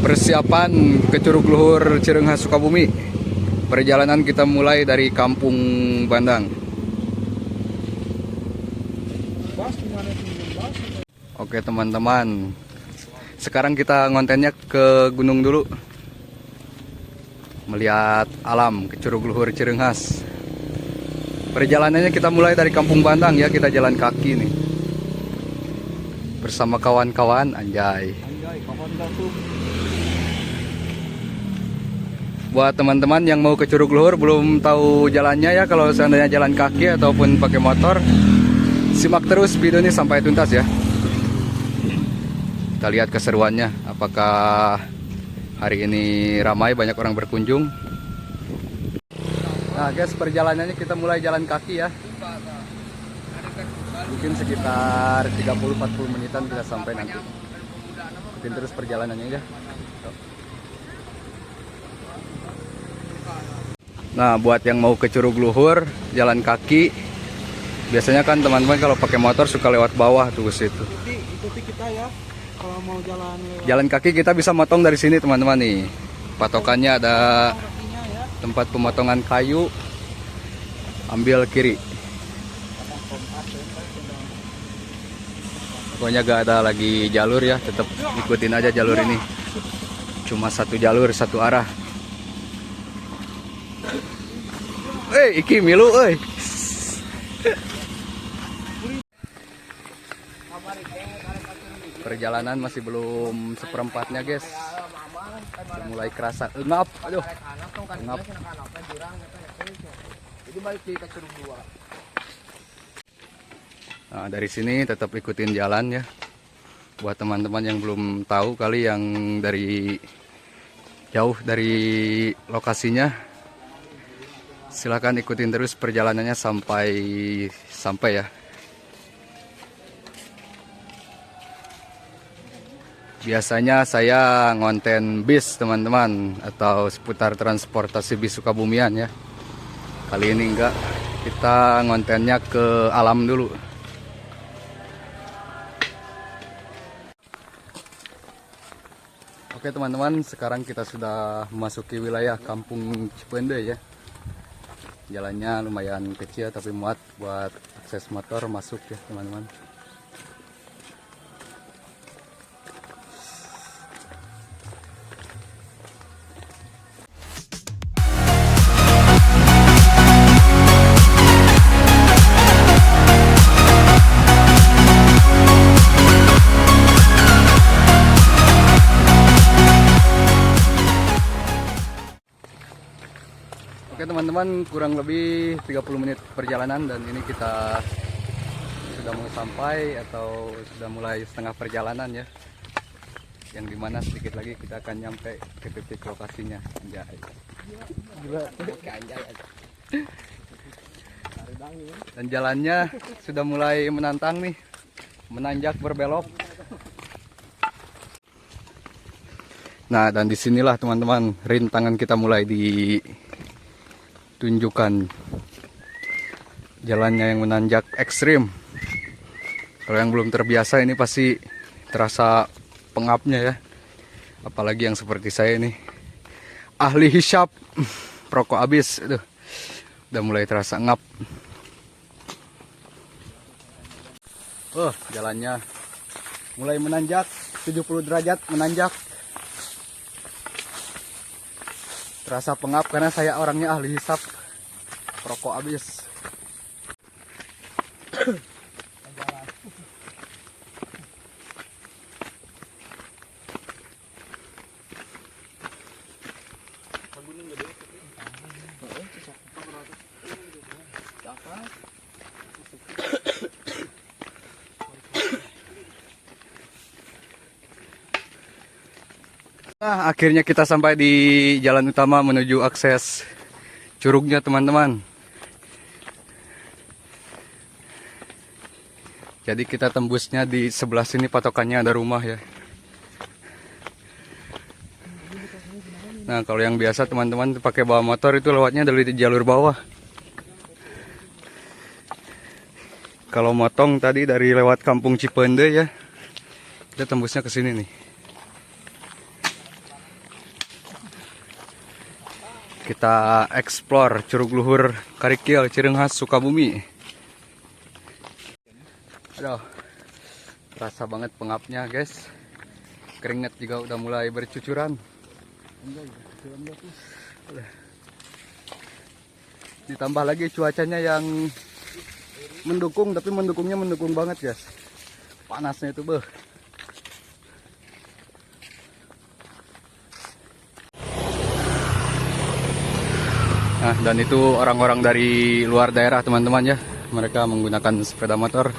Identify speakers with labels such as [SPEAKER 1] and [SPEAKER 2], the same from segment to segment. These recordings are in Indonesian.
[SPEAKER 1] Persiapan ke Curug Luhur Cirenghas Sukabumi. Perjalanan kita mulai dari Kampung Bandang. Oke teman-teman, sekarang kita ngontennya ke gunung dulu, melihat alam ke Curug Luhur Cirenghas. Perjalanannya kita mulai dari Kampung Bandang ya, kita jalan kaki nih bersama kawan-kawan. Anjay, kawan tuh. Buat teman-teman yang mau ke Curug Luhur belum tahu jalannya ya, kalau seandainya jalan kaki ataupun pakai motor, simak terus video ini sampai tuntas ya. Kita lihat keseruannya, apakah hari ini ramai, banyak orang berkunjung. Nah guys, perjalanannya kita mulai jalan kaki ya. Mungkin sekitar 30-40 menitan kita sampai nanti. Ikutin terus perjalanannya ya. Nah, buat yang mau ke Curug Luhur jalan kaki, biasanya kan teman-teman kalau pakai motor suka lewat bawah tuh ke situ.
[SPEAKER 2] Ikuti kita ya. Kalau mau
[SPEAKER 1] jalan kaki kita bisa motong dari sini teman-teman nih. Patokannya ada tempat pemotongan kayu. Ambil kiri. Pokoknya gak ada lagi jalur ya, tetap ikutin aja jalur ini. Cuma satu jalur, satu arah. Iki milu Perjalanan masih belum seperempatnya guys. Mulai kerasa ngap, aduh. Ngap. Nah, dari sini tetap ikutin jalan ya. Buat teman-teman yang belum tahu kali, yang dari jauh dari lokasinya, silakan ikutin terus perjalanannya sampai ya. Biasanya saya ngonten bis teman-teman, atau seputar transportasi bis Sukabumian ya. Kali ini enggak, kita ngontennya ke alam dulu. Oke teman-teman, sekarang kita sudah memasuki wilayah Kampung Cipende ya. Jalannya lumayan kecil tapi muat buat akses motor masuk ya teman-teman. Oke teman-teman, kurang lebih 30 menit perjalanan dan ini kita sudah mau sampai atau sudah mulai setengah perjalanan ya. Yang dimana sedikit lagi kita akan nyampe ke titik lokasinya. Anjay. Dan jalannya sudah mulai menantang nih, menanjak berbelok. Nah, dan disinilah teman-teman rintangan kita mulai tunjukkan. Jalannya yang menanjak ekstrim. Kalau yang belum terbiasa ini pasti terasa pengapnya ya. Apalagi yang seperti saya ini, ahli hisap, perokok habis. Aduh, udah mulai terasa ngap. Jalannya mulai menanjak, 70 derajat menanjak. Terasa pengap karena saya orangnya ahli hisap, perokok habis. Nah, akhirnya kita sampai di jalan utama menuju akses curugnya teman-teman. Jadi kita tembusnya di sebelah sini, patokannya ada rumah ya. Nah, kalau yang biasa teman-teman pakai bawa motor itu lewatnya dari jalur bawah. Kalau motong tadi dari lewat Kampung Cipende ya, kita tembusnya ke sini nih. Kita explore Curug Luhur Karikil, Cirenghas, Sukabumi. Aduh, terasa banget pengapnya guys. Keringat juga udah mulai bercucuran. Ditambah lagi cuacanya yang mendukung, tapi mendukungnya mendukung banget guys. Panasnya itu beuh. Nah, dan itu orang-orang dari luar daerah teman-teman ya. Mereka menggunakan sepeda motor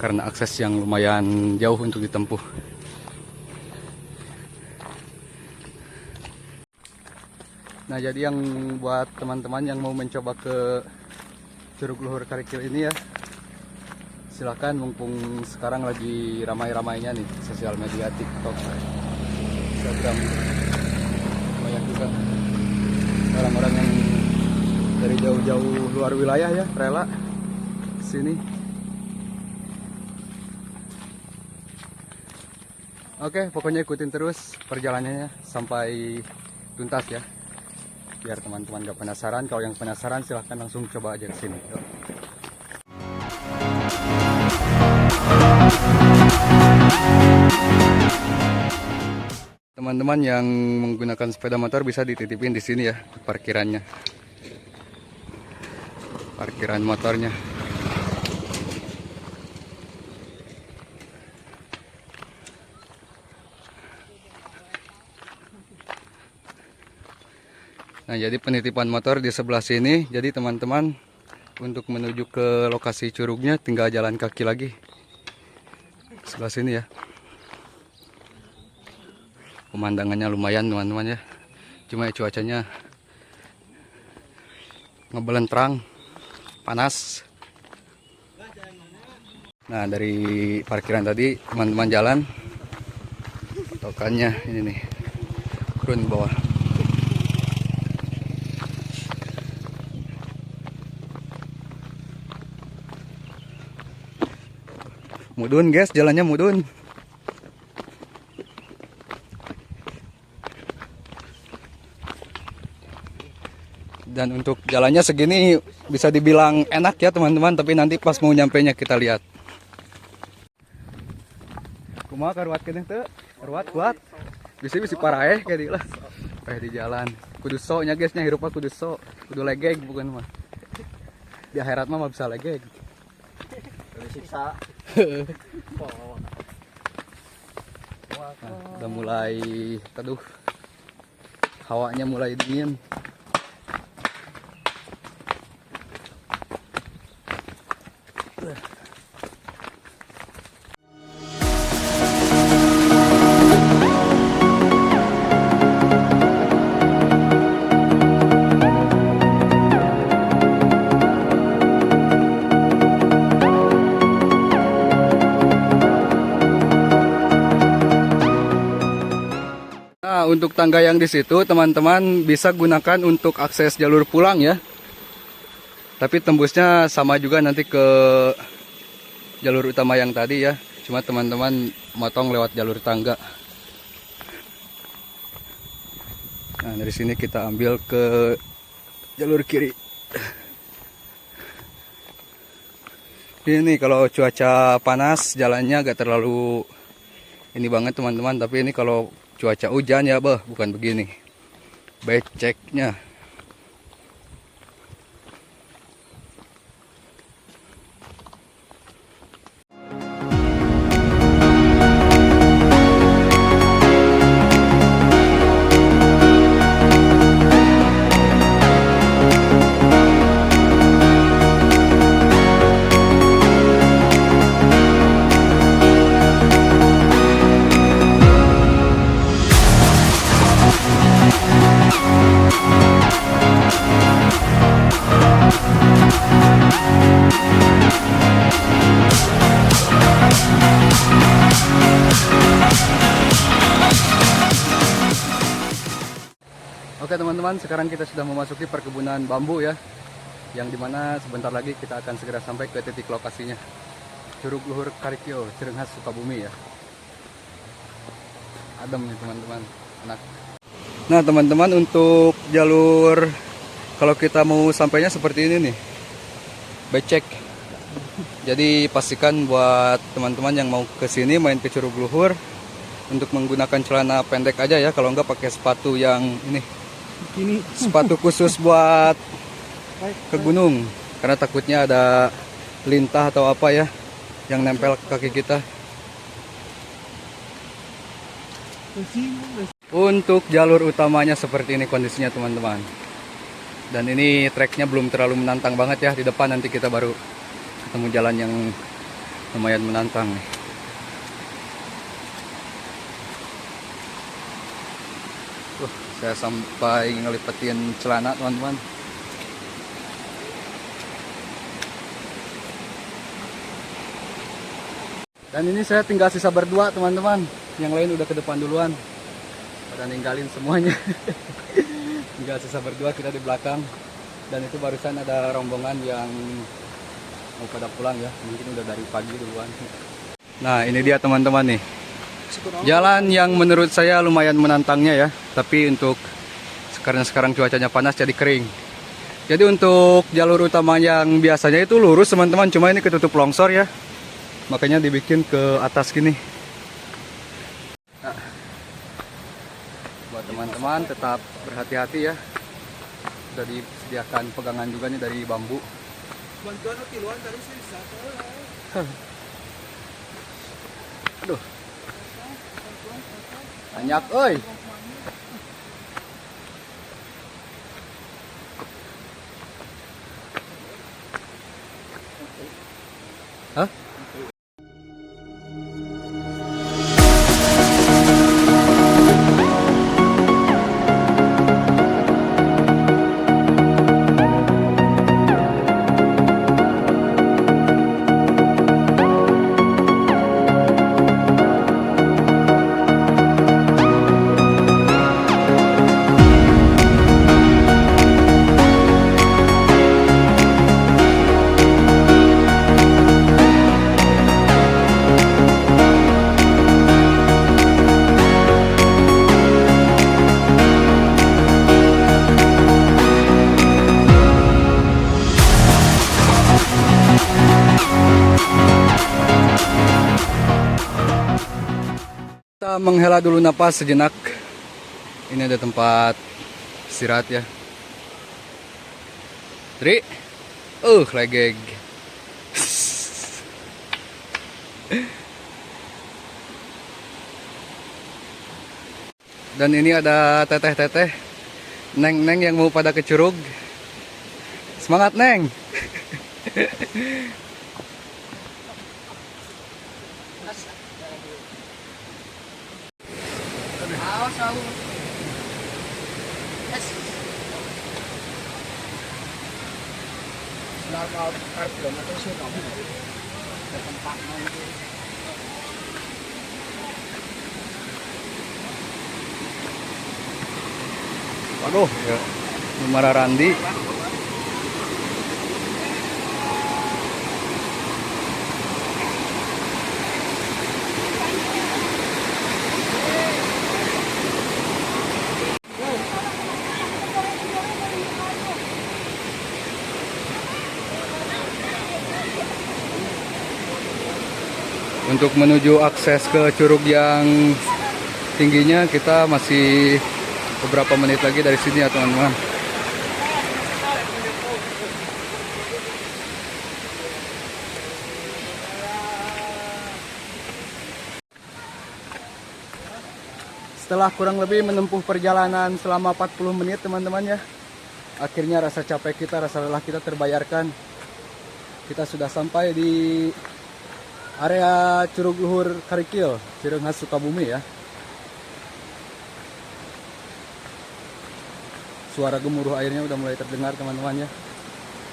[SPEAKER 1] karena akses yang lumayan jauh untuk ditempuh. Nah, jadi yang buat teman-teman yang mau mencoba ke Curug Luhur Karikil ini ya, silakan, mumpung sekarang lagi ramai-ramainya nih sosial media, TikTok, Instagram. Banyak juga orang-orang yang dari jauh-jauh luar wilayah ya rela sini. Oke, pokoknya ikutin terus perjalanannya sampai tuntas ya, biar teman-teman gak penasaran. Kalau yang penasaran silahkan langsung coba aja ke sini. Yuk. Teman-teman yang menggunakan sepeda motor bisa dititipin di sini ya, parkirannya. Parkiran motornya. Nah, jadi penitipan motor di sebelah sini. Jadi teman-teman untuk menuju ke lokasi curugnya tinggal jalan kaki lagi. Sebelah sini ya. Pemandangannya lumayan teman-teman ya. Cuma cuacanya ngebelentrang, panas. Nah, dari parkiran tadi teman-teman jalan, patokannya ini nih, turun bawah. Mudun guys, jalannya mudun. Dan untuk jalannya segini bisa dibilang enak ya teman-teman, tapi nanti pas mau nyampenya kita lihat. Kumaha karuat kene teu? Karuat kuat. Bisi parah kayak di lah. Di jalan. Kudu so nya guys nya, hirupna kudu so. Kudu legeg bukan mah. Di akhirat mah bisa legeg.
[SPEAKER 2] Siksa.
[SPEAKER 1] Nah, udah mulai teduh. Hawanya mulai dingin. Nah, untuk tangga yang di situ teman-teman bisa gunakan untuk akses jalur pulang ya. Tapi tembusnya sama juga nanti ke jalur utama yang tadi ya. Cuma teman-teman motong lewat jalur tangga. Nah, dari sini kita ambil ke jalur kiri. Ini kalau cuaca panas jalannya agak terlalu ini banget teman-teman. Tapi ini kalau cuaca hujan ya bah, bukan begini. Beceknya. Oke teman-teman, sekarang kita sudah memasuki perkebunan bambu ya, yang dimana sebentar lagi kita akan segera sampai ke titik lokasinya, Curug Luhur Karikil, Cirenghas, Sukabumi ya. Adem nih teman-teman, enak. Nah teman-teman, untuk jalur kalau kita mau sampainya seperti ini nih, becek. Jadi pastikan buat teman-teman yang mau ke sini main ke Curug Luhur untuk menggunakan celana pendek aja ya, kalau enggak pakai sepatu yang ini sepatu khusus buat ke gunung, karena takutnya ada lintah atau apa ya yang nempel ke kaki kita. Untuk jalur utamanya seperti ini kondisinya teman-teman. Dan ini treknya belum terlalu menantang banget ya. Di depan nanti kita baru ketemu jalan yang lumayan menantang nih. Saya sampai ngelipetin celana teman-teman. Dan ini saya tinggal sisa berdua teman-teman. Yang lain udah ke depan duluan. Pada ninggalin semuanya. Tinggal sisa berdua, kita di belakang. Dan itu barusan ada rombongan yang mau pada pulang ya. Mungkin udah dari pagi duluan. Nah ini dia teman-teman nih. Jalan yang menurut saya lumayan menantangnya ya. Tapi untuk sekarang cuacanya panas jadi kering. Jadi untuk jalur utama yang biasanya itu lurus teman-teman. Cuma ini ketutup longsor ya. Makanya dibikin ke atas gini. Nah, buat teman-teman tetap berhati-hati ya. Sudah disediakan pegangan juga nih dari bambu. Aduh. Banyak, oi. Hah? Kita menghela dulu napas sejenak. Ini ada tempat istirahat ya. Tri, legeg. Dan ini ada teteh-teteh, neng-neng yang mau pada ke Curug. Semangat neng. Waduh, ya. Lumara Randi. Untuk menuju akses ke curug yang tingginya kita masih beberapa menit lagi dari sini ya teman-teman. Setelah kurang lebih menempuh perjalanan selama 40 menit teman-teman ya, akhirnya rasa capek kita, rasa lelah kita terbayarkan. Kita sudah sampai di area Curug Luhur Karikil, Cirenghas, Sukabumi ya. Suara gemuruh airnya udah mulai terdengar teman-teman ya,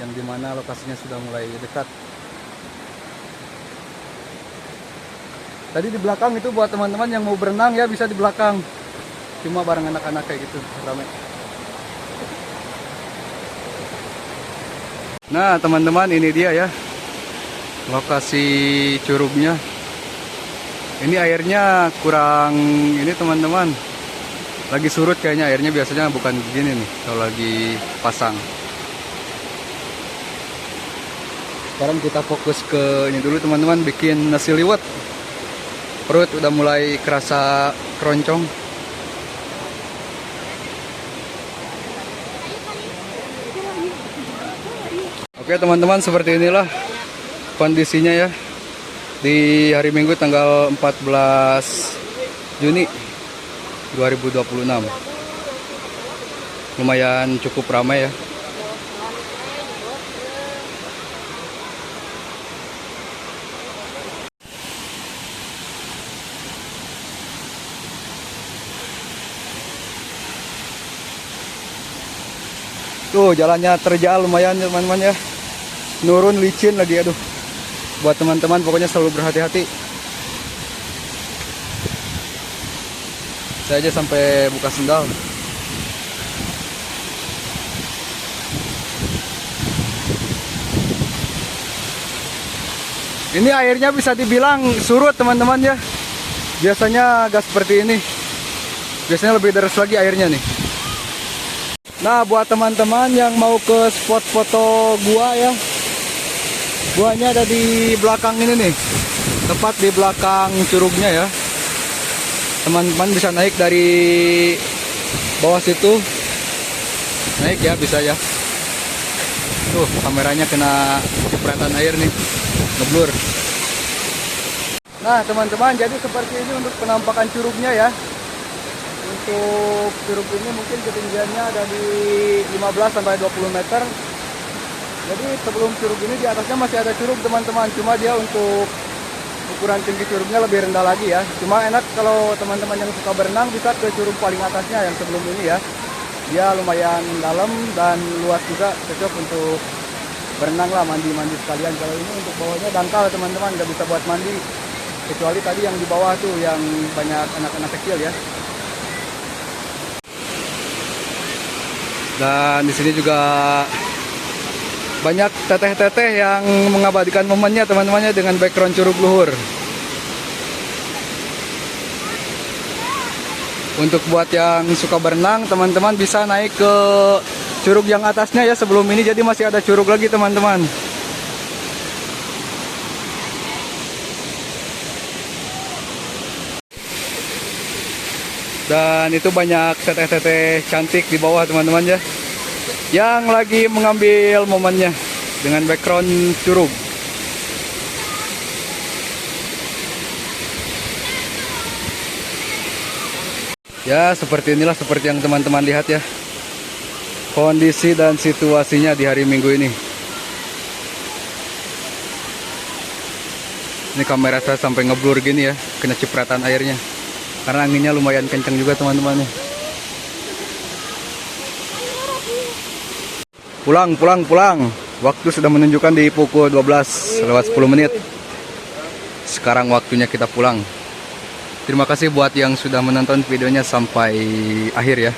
[SPEAKER 1] yang dimana lokasinya sudah mulai dekat. Tadi di belakang itu buat teman-teman yang mau berenang ya, bisa di belakang. Cuma bareng anak-anak kayak gitu, ramai. Nah teman-teman, ini dia ya lokasi curugnya. Ini airnya kurang ini teman-teman, Lagi surut kayaknya airnya, biasanya bukan begini nih kalau lagi pasang. Sekarang kita fokus ke ini dulu teman-teman, bikin nasi liwet. Perut udah mulai kerasa keroncong. Oke teman-teman, seperti inilah kondisinya ya di hari Minggu tanggal 14 Juni 2026. Lumayan cukup ramai ya. Tuh jalannya terjal lumayan teman-teman ya. Nurun licin lagi, aduh. Buat teman-teman pokoknya selalu berhati-hati. Saya aja sampai buka sendal. Ini airnya bisa dibilang surut teman-teman ya. Biasanya agak seperti ini. Biasanya lebih deras lagi airnya nih. Nah, buat teman-teman yang mau ke spot foto gua ya, guanya ada di belakang ini nih, tepat di belakang curugnya ya. Teman-teman bisa naik dari bawah situ, naik ya, bisa ya. Tuh kameranya kena cipratan air nih, ngeblur. Nah teman-teman, jadi seperti ini untuk penampakan curugnya ya. Untuk curug ini mungkin ketinggiannya ada di 15-20 meter. Jadi sebelum curug ini di atasnya masih ada curug teman-teman. Cuma dia untuk ukuran tinggi curugnya lebih rendah lagi ya. Cuma enak kalau teman-teman yang suka berenang bisa ke curug paling atasnya yang sebelum ini ya. Dia lumayan dalam dan luas juga, cocok untuk berenang lah, mandi-mandi sekalian. Kalau ini untuk bawahnya dangkal teman-teman, nggak bisa buat mandi. Kecuali tadi yang di bawah tuh yang banyak anak-anak kecil ya. Dan di sini juga banyak teteh-teteh yang mengabadikan momennya teman-temannya dengan background curug luhur. Untuk buat yang suka berenang, teman-teman bisa naik ke curug yang atasnya ya sebelum ini. Jadi masih ada curug lagi teman-teman. Dan itu banyak teteh-teteh cantik di bawah teman-teman ya, yang lagi mengambil momennya dengan background curug. Ya seperti inilah, seperti yang teman-teman lihat ya, kondisi dan situasinya di hari Minggu ini. Ini kamera saya sampai ngeblur gini ya, kena cipratan airnya. Karena anginnya lumayan kencang juga teman-teman nih. Pulang. Waktu sudah menunjukkan di pukul 12:10. Sekarang waktunya kita pulang. Terima kasih buat yang sudah menonton videonya sampai akhir ya.